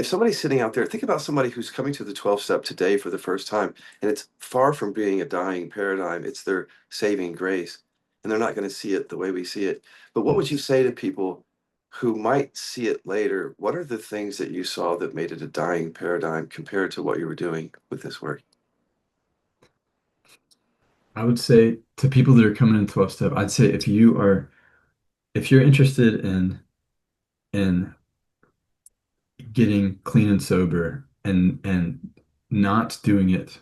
if somebody's sitting out there, think about somebody who's coming to the 12 step today for the first time, and it's far from being a dying paradigm. It's their saving grace, and they're not going to see it the way we see it. But what would you say to people who might see it later? What are the things that you saw that made it a dying paradigm compared to what you were doing with this work? I would say to people that are coming in 12 step, I'd say if you're interested in getting clean and sober and not doing it,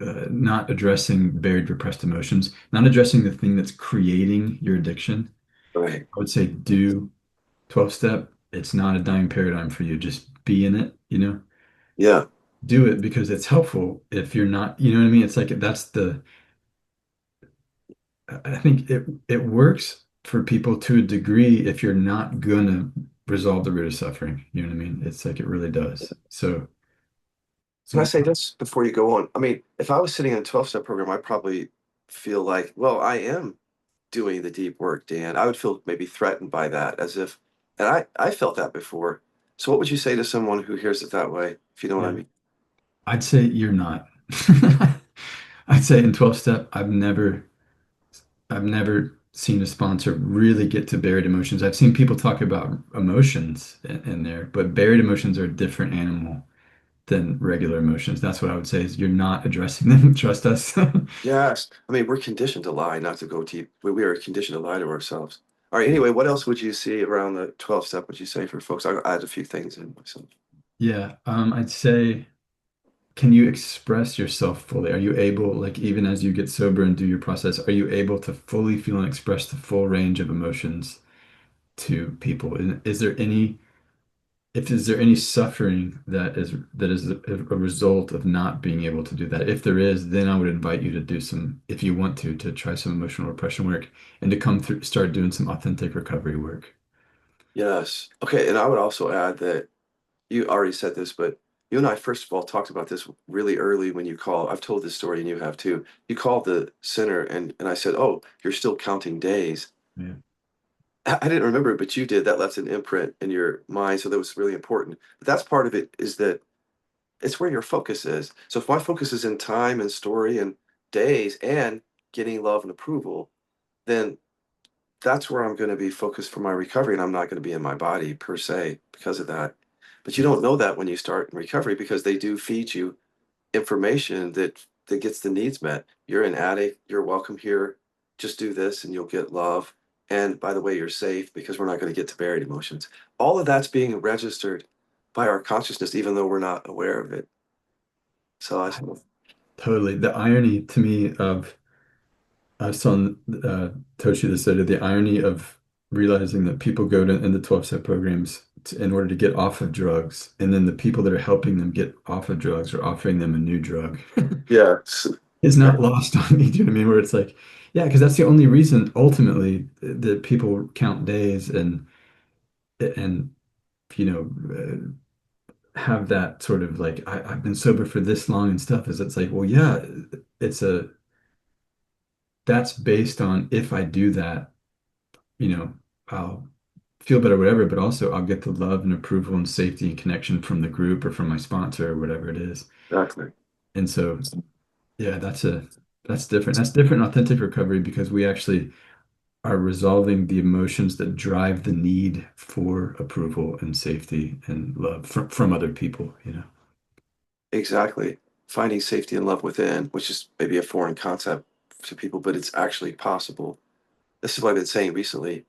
not addressing buried repressed emotions, not addressing the thing that's creating your addiction, Right. I would say do 12 step. It's not a dying paradigm for you. Just be in it, Yeah. do it because it's helpful if you're not, you know what I mean? It's like I think it works for people to a degree if you're not gonna resolve the root of suffering. You know what I mean? It's like it really does. Can I So say this before you go on? I mean, if I was sitting in a 12 step program, I'd probably feel like, well, I am doing the deep work, Dan. I would feel maybe threatened by that as if, and I felt that before. So what would you say to someone who hears it that way, if you know what I yeah, mean? I'd say you're not. I'd say in 12 step, I've never seen a sponsor really get to buried emotions. I've seen people talk about emotions in there, but buried emotions are a different animal than regular emotions. That's what I would say is you're not addressing them. Trust us. Yes. I mean, we're conditioned to lie, not to go deep. We are conditioned to lie to ourselves. All right. Anyway, what else would you see around the 12 step, would you say for folks? I'll add a few things in myself. Yeah, I'd say, can you express yourself fully? Are you able, like, even as you get sober and do your process, are you able to fully feel and express the full range of emotions to people? And is there any suffering that is a result of not being able to do that? If there is, then I would invite you to do some, if you want to try some emotional repression work and to come through, start doing some authentic recovery work. Yes. Okay. And I would also add that you already said this, but you and I, first of all, talked about this really early when you called. I've told this story and you have too. You called the center and I said, oh, you're still counting days. Yeah. I didn't remember it, but you did. That left an imprint in your mind. So that was really important. But that's part of it is that it's where your focus is. So if my focus is in time and story and days and getting love and approval, then that's where I'm going to be focused for my recovery. And I'm not going to be in my body per se because of that. But you Yeah. don't know that when you start in recovery because they do feed you information that gets the needs met. You're an addict, you're welcome here. Just do this and you'll get love. And by the way, you're safe because we're not going to get to buried emotions. All of that's being registered by our consciousness, even though we're not aware of it. So I Totally. The irony to me of I was telling Toshi this other, the irony of realizing that people go to in the 12-step programs in order to get off of drugs, and then the people that are helping them get off of drugs are offering them a new drug yes. is Yeah, not lost on me. Do you know what I mean? Where it's like, yeah, because that's the only reason ultimately that people count days and have that sort of like I've been sober for this long and stuff is it's like, well, yeah, it's a that's based on if I do that, you know, I'll feel better, whatever, but also I'll get the love and approval and safety and connection from the group or from my sponsor or whatever it is. exactly. And so, yeah, that's different. That's different in authentic recovery because we actually are resolving the emotions that drive the need for approval and safety and love from other people. Exactly. Finding safety and love within, which is maybe a foreign concept to people, but it's actually possible. This is what I've been saying recently,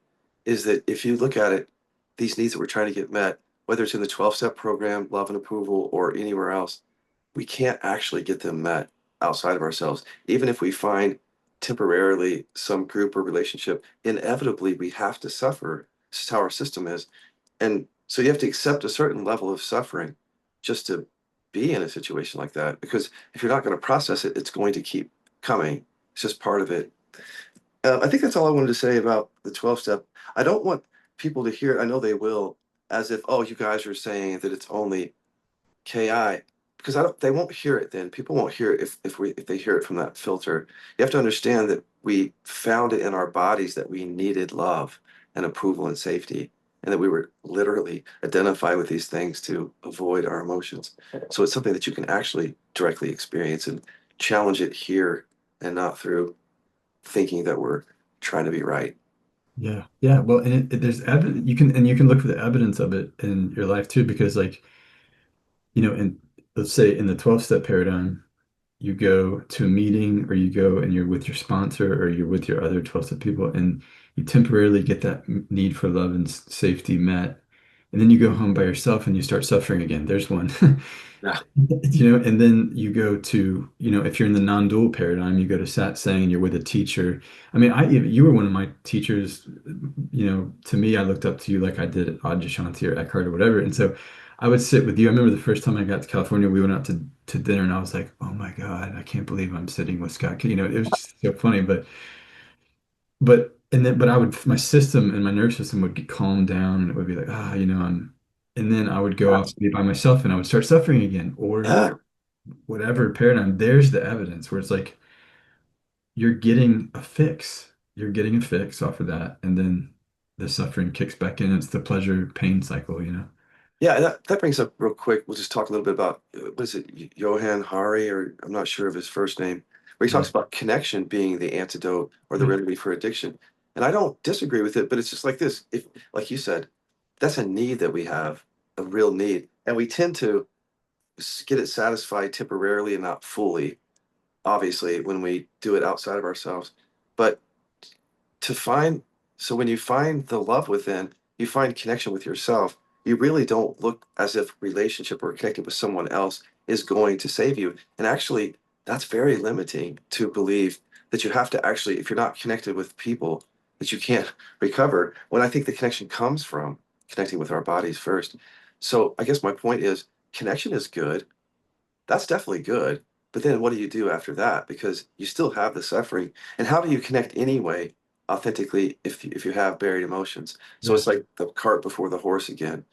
is that if you look at it, these needs that we're trying to get met, whether it's in the 12-step program, love and approval, or anywhere else, we can't actually get them met outside of ourselves. Even if we find temporarily some group or relationship, inevitably we have to suffer. This is how our system is. And so you have to accept a certain level of suffering just to be in a situation like that. Because if you're not going to process it, it's going to keep coming. It's just part of it. I think that's all I wanted to say about the 12 step. I don't want people to hear it. I know they will, as if, oh, you guys are saying that it's only KI, because I don't, they won't hear it then. People won't hear it if they hear it from that filter. You have to understand that we found it in our bodies that we needed love and approval and safety. and that we were literally identify with these things to avoid our emotions. So it's something that you can actually directly experience and challenge it here and not through thinking that we're trying to be right. Yeah. Yeah. Well, and there's evidence you can look for the evidence of it in your life too, because like, in let's say in the 12-step paradigm, you go to a meeting or you go and you're with your sponsor or you're with your other 12-step people and you temporarily get that need for love and safety met. And then you go home by yourself and you start suffering again. There's one. Yeah. And then you go to, if you're in the non-dual paradigm, you go to satsang and you're with a teacher. I mean, you were one of my teachers, to me, I looked up to you like I did at Adyashanti or Eckhart or whatever. And so I would sit with you. I remember the first time I got to California, we went out to dinner and I was like, oh my God, I can't believe I'm sitting with Scott. It was just so funny. But I would, my system and my nervous system would get calmed down and it would be like, and then I would go off That's, and be by myself and I would start suffering again or yeah. whatever paradigm. There's the evidence where it's like you're getting a fix. You're getting a fix off of that. And then the suffering kicks back in. It's the pleasure pain cycle. Yeah, and that brings up real quick. We'll just talk a little bit about what is it, Johann Hari, or I'm not sure of his first name, where he talks Yeah. about connection being the antidote or the Yeah. remedy for addiction. And I don't disagree with it, but it's just like this. If, like you said, that's a need that we have, a real need, and we tend to get it satisfied temporarily and not fully, obviously, when we do it outside of ourselves. But to find so when you find the love within, you find connection with yourself. You really don't look as if relationship or connecting with someone else is going to save you. And actually, that's very limiting to believe that you have to actually, if you're not connected with people, that you can't recover. When I think the connection comes from connecting with our bodies first. So I guess my point is connection is good, that's definitely good. But then what do you do after that? Because you still have the suffering. And how do you connect anyway, authentically, if you have buried emotions? So Yeah. it's like the cart before the horse again.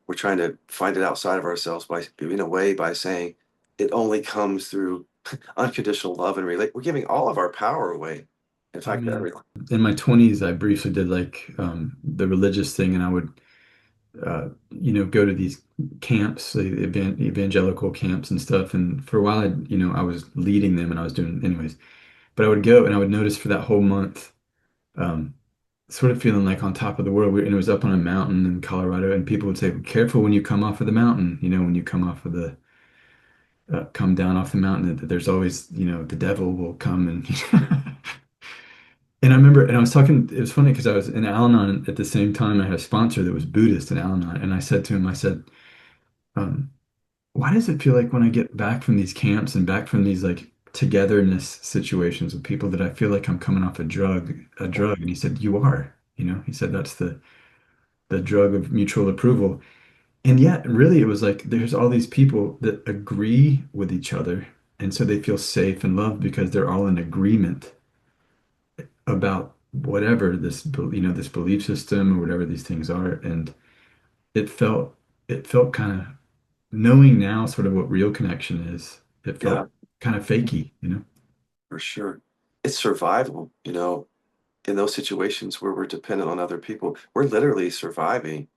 We're trying to find it outside of ourselves by, in a way, by saying it only comes through unconditional love and relate. We're giving all of our power away. In I fact, mean, everything. in my 20s, I briefly did like the religious thing, and I would, go to these camps, the evangelical camps and stuff. And for a while, I was leading them and I was doing, anyways. But I would go and I would notice for that whole month, um, sort of feeling like on top of the world. And it was up on a mountain in Colorado, and people would say, "Careful when you come off of the mountain. When you come off of the come down off the mountain, that there's always, the devil will come and." And I remember, and I was talking, it was funny because I was in Al-Anon at the same time. I had a sponsor that was Buddhist in Al-Anon. And I said to him, I said, um, why does it feel like when I get back from these camps and back from these like togetherness situations with people that I feel like I'm coming off a drug? And he said, you are, he said, that's the drug of mutual approval. And yet, really, it was like there's all these people that agree with each other. And so they feel safe and loved because they're all in agreement about whatever this belief system or whatever these things are. And it felt it felt kind of, knowing now sort of what real connection is, it Yeah, felt kind of fakey. for sure. It's survival, in those situations where we're dependent on other people. We're literally surviving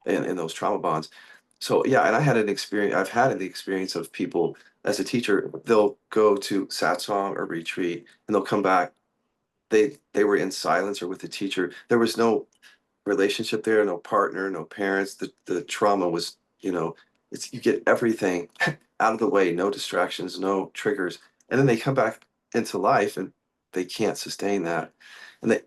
in those trauma bonds. So yeah, and I've had the experience of people as a teacher, they'll go to satsang or retreat and they'll come back. They were in silence or with the teacher. There was no relationship there, no partner, no parents. The trauma was, it's you get everything out of the way, no distractions, no triggers. And then they come back into life and they can't sustain that. And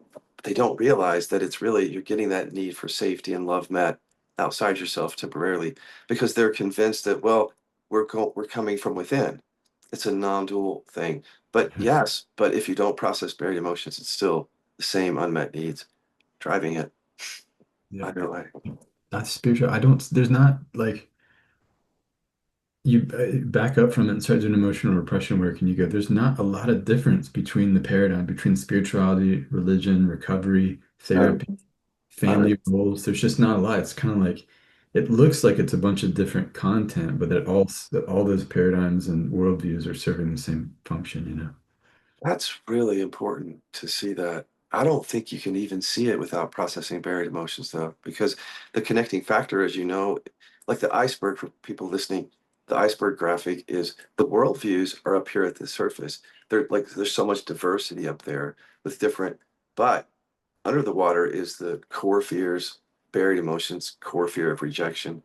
they don't realize that it's really you're getting that need for safety and love met outside yourself temporarily because they're convinced that, well, we're coming from within. It's a non-dual thing. But Yeah. yes, but if you don't process buried emotions, it's still the same unmet needs driving it Yeah. either way. That's spiritual. I don't, there's not like, you back up from it and start doing emotional repression work and you go, there's not a lot of difference between the paradigm, between spirituality, religion, recovery, No, therapy, not really. family roles. There's just not a lot. It's kind of like, it looks like it's a bunch of different content, but that all those paradigms and worldviews are serving the same function. That's really important to see that. I don't think you can even see it without processing buried emotions, though, because the connecting factor, as you know, like the iceberg for people listening, the iceberg graphic is the worldviews are up here at the surface. There's so much diversity up there with different, but under the water is the core fears, buried emotions, core fear of rejection.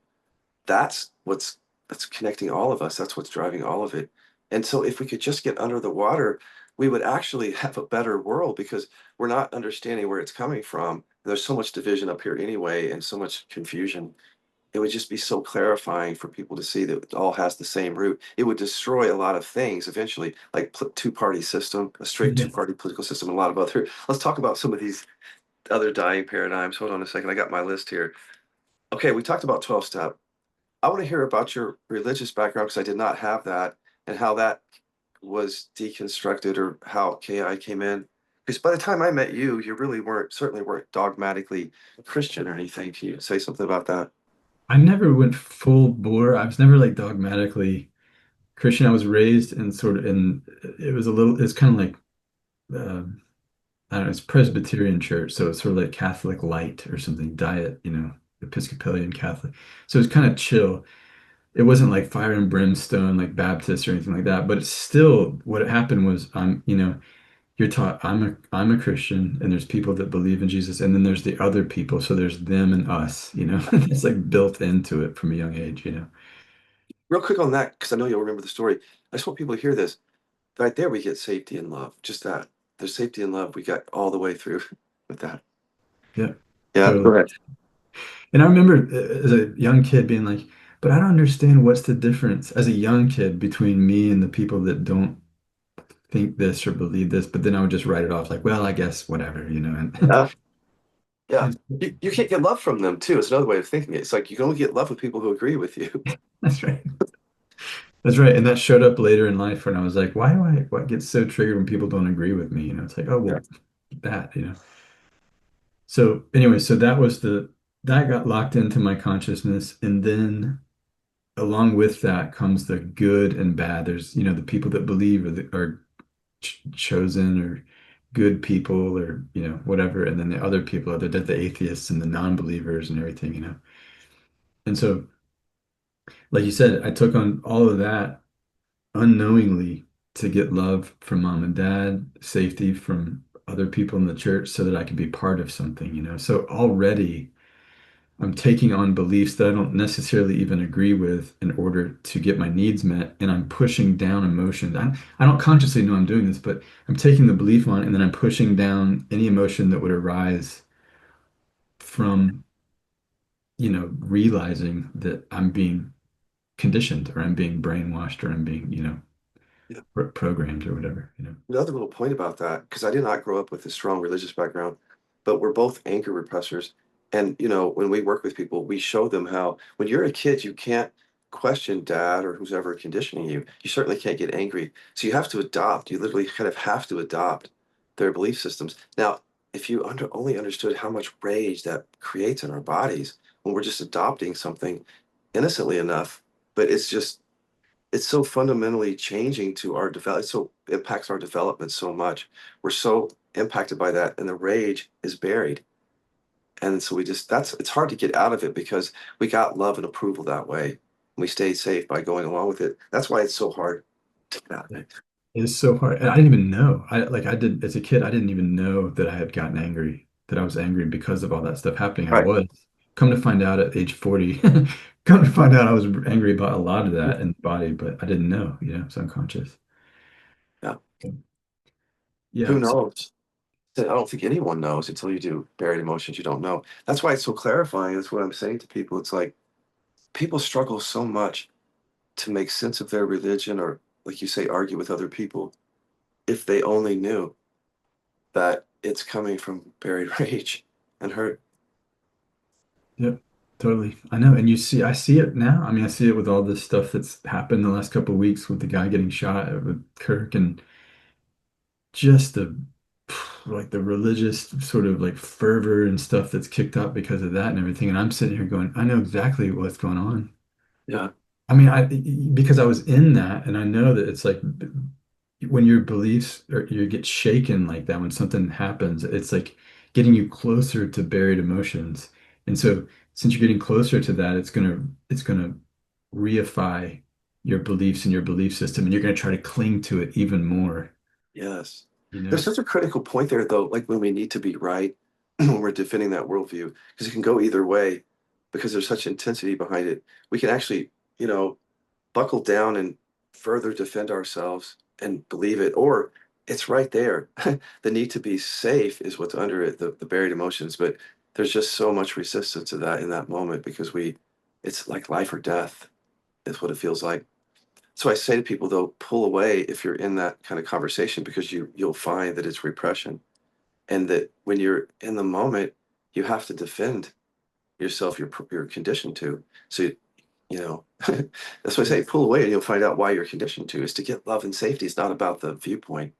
That's what's that's connecting all of us. That's what's driving all of it. And so if we could just get under the water, we would actually have a better world because we're not understanding where it's coming from. There's so much division up here anyway, and so much confusion. It would just be so clarifying for people to see that it all has the same root. It would destroy a lot of things eventually, like two-party system, a straight Yes. two-party political system, and a lot of other. Let's talk about some of these other dying paradigms. Hold on a second. I got my list here. Okay, we talked about 12 step. I want to hear about your religious background because I did not have that and how that was deconstructed or how KI came in. Because by the time I met you, you really weren't, certainly weren't dogmatically Christian or anything. Can you say something about that? I never went full bore. I was never like dogmatically Christian. I was raised in sort of in it was a little it's kind of like I don't know, it's Presbyterian church, so it's sort of like Catholic light or something, diet, Episcopalian Catholic. So it's kind of chill. It wasn't like fire and brimstone like Baptist or anything like that, but it's still what happened was you're taught I'm a Christian and there's people that believe in Jesus and then there's the other people, so there's them and us. It's like built into it from a young age. Real quick on that, because I know you'll remember the story. I just want people to hear this. Right there, we get safety and love. Just that. There's safety and love we got all the way through with that. Yeah, Yeah, totally. go ahead. And I remember as a young kid being like, but I don't understand what's the difference as a young kid between me and the people that don't think this or believe this, but then I would just write it off like, well, I guess whatever. And Yeah, yeah. You can't get love from them too. It's another way of thinking it. It's like you can only get love with people who agree with you. that's right. That's right. And that showed up later in life when I was like, why get so triggered when people don't agree with me? It's like, oh, Yeah. well, that. So anyway, so that got locked into my consciousness. And then along with that comes the good and bad. There's, the people that believe are chosen or good people or, whatever. And then the other people are the atheists and the non-believers and everything. And so, like you said, I took on all of that unknowingly to get love from mom and dad, safety from other people in the church so that I could be part of something. So already I'm taking on beliefs that I don't necessarily even agree with in order to get my needs met, and I'm pushing down emotions. I don't consciously know I'm doing this, but I'm taking the belief on, and then I'm pushing down any emotion that would arise from, realizing that I'm being conditioned or I'm being brainwashed or I'm being, Yeah. programmed or whatever. Another little point about that, because I did not grow up with a strong religious background, but we're both anger repressors. And, when we work with people, we show them how when you're a kid, you can't question dad or who's ever conditioning you. You certainly can't get angry. So you have to adopt. You literally kind of have to adopt their belief systems. Now, if you only understood how much rage that creates in our bodies when we're just adopting something innocently enough, but it's so fundamentally changing to our develop. It so impacts our development so much. We're so impacted by that, and the rage is buried. And so we just that's it's hard to get out of it because we got love and approval that way. We stayed safe by going along with it. That's why it's so hard to get out of Yeah. it. It's so hard. And I didn't even know. I did as a kid, I didn't even know that I had gotten angry, that I was angry because of all that stuff happening. I Right. was. Come to find out at age 40, come to find out I was angry about a lot of that in the body, but I didn't know, it's unconscious. Yeah. Who Yeah. knows? I don't think anyone knows until you do buried emotions you don't know. That's why it's so clarifying. That's what I'm saying to people. It's like people struggle so much to make sense of their religion or, like you say, argue with other people if they only knew that it's coming from buried rage and hurt. Yep. Totally. I know. And I see it now. I mean, I see it with all this stuff that's happened the last couple of weeks with the guy getting shot with Kirk and just the religious sort of like fervor and stuff that's kicked up because of that and everything. And I'm sitting here going, I know exactly what's going on. Yeah. I mean, because I was in that and I know that it's like when your beliefs or you get shaken like that, when something happens, it's like getting you closer to buried emotions. And so since you're getting closer to that, it's gonna reify your beliefs and your belief system, and you're gonna try to cling to it even more, Yes. you There's know? such a critical point there, though, like when we need to be right, when we're defending that worldview, because it can go either way, because there's such intensity behind it. We can actually, you know, buckle down and further defend ourselves and believe it, or it's right there. The need to be safe is what's under it, the buried emotions. But there's just so much resistance to that in that moment because it's like life or death is what it feels like. So I say to people, though, pull away if you're in that kind of conversation because you'll find that it's repression and that when you're in the moment, you have to defend yourself. You're conditioned to. So you know, that's why I say Yes. pull away and you'll find out why you're conditioned to is to get love and safety. It's not about the viewpoint.